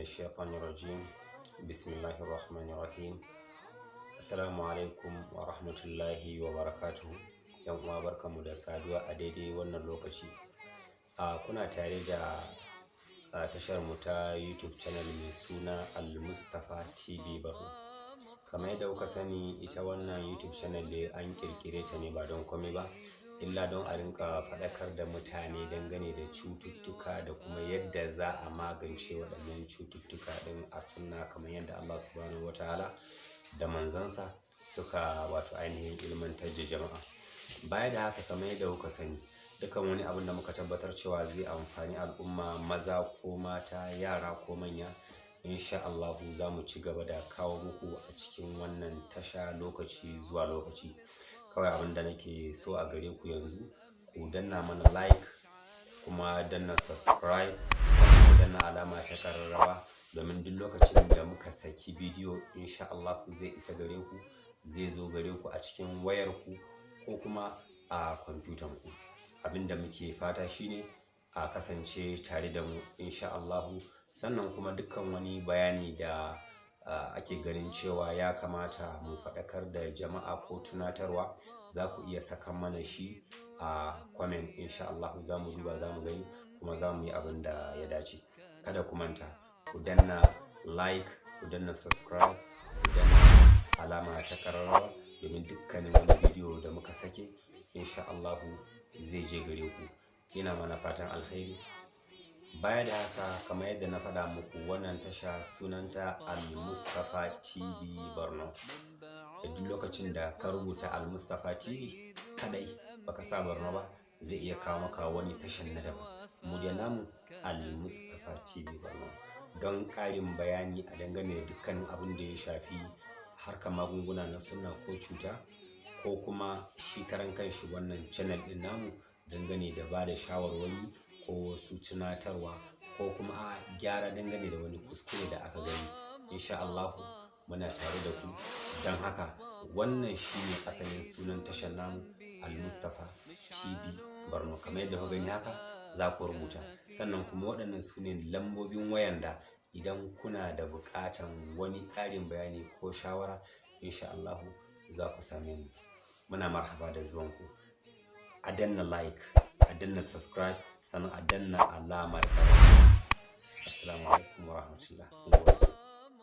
الشيطان الرجيم بسم الله الرحمن الرحيم السلام عليكم ورحمة الله وبركاته. yan uwa barkanmu da saduwa a daidai wannan lokaci. Kuna tare da tashar mu ta YouTube channel mai suna Al-Mustapha TV Barno. Kamar yadda kuka sani, ita wannan YouTube channel da an kirkire ta ne ba don komai ba illa don a rinka faɗakar da mutane dangane da cututtuka da kuma yadda za a magance waɗannan cututtuka ɗin a sunna, kamar yadda Allah subhanahu wataala da manzansa suka ainihin ilmantar da jama'a. Baya da haka, kamar yadda kuka sani, dukan wani abin da muka tabbatar cewa zai amfani al'umma, maza ko mata, yara ko manya, insha Allah za mu ci gaba da kawo muku a cikin wannan tasha lokaci zuwa lokaci. Kawai abin da nake so a gare ku yanzu, ku danna mana like, kuma danna subscribe, sannan ku danna alama ta kararrawa, domin duk lokacin da muka saki bidiyo insha Allah zai isa gare ku, zai zo gare ku a cikin wayar ku ko kuma a kwamfutan ku. Abin da muke fata shine a kasance tare da mu insha Allah. Sannan kuma dukkan wani bayani da ake ganin cewa ya kamata mu faɗakar da jama'a ko tunatarwa, za ku iya saka mana shi a comment insha Allah. Za mu duba, za mu gani, kuma za mu yi abin da ya dace. Kada ku manta, ku danna like, ku danna subscribe, ku danna alama ta kararrawa, domin dukkanin wani bidiyo da muka sake insha Allah zai je gare ku. Ina mana fatan alkhairi. Baya da haka, kamar yadda na faɗa muku, wannan tasha sunanta Al-Mustapha TV Barno. Duk lokacin da ka rubuta Al-Mustapha TV kadai baka sa Barno ba, zai iya kawo maka wani tashan na daban. Mu da namu Al-Mustapha TV Barno. Don ƙarin bayani a dangane da dukkanin abin da ya shafi harkar magunguna na sunna ko cuta, ko kuma shi karan kanshi wannan channel din namu, dangane da ba da shawarwari ko wasu tunatarwa, ko kuma a gyara dangane da wani kuskure da aka gani, insha Allah muna tare da ku. Don haka wannan shine asalin sunan tashar namu, Al-Mustapha TV Barno. Kamar yadda ku gani haka za ku rubuta, sannan kuma waɗannan su ne lambobin wayan da idan kuna da buƙatan wani ƙarin bayani ko shawara, insha Allah za ku same mu. Muna marhaba da zuwanku. A danna like, a danna subscribe, sannan a danna alamar ƙararrawa. Assalamu alaikum wa rahmatullah.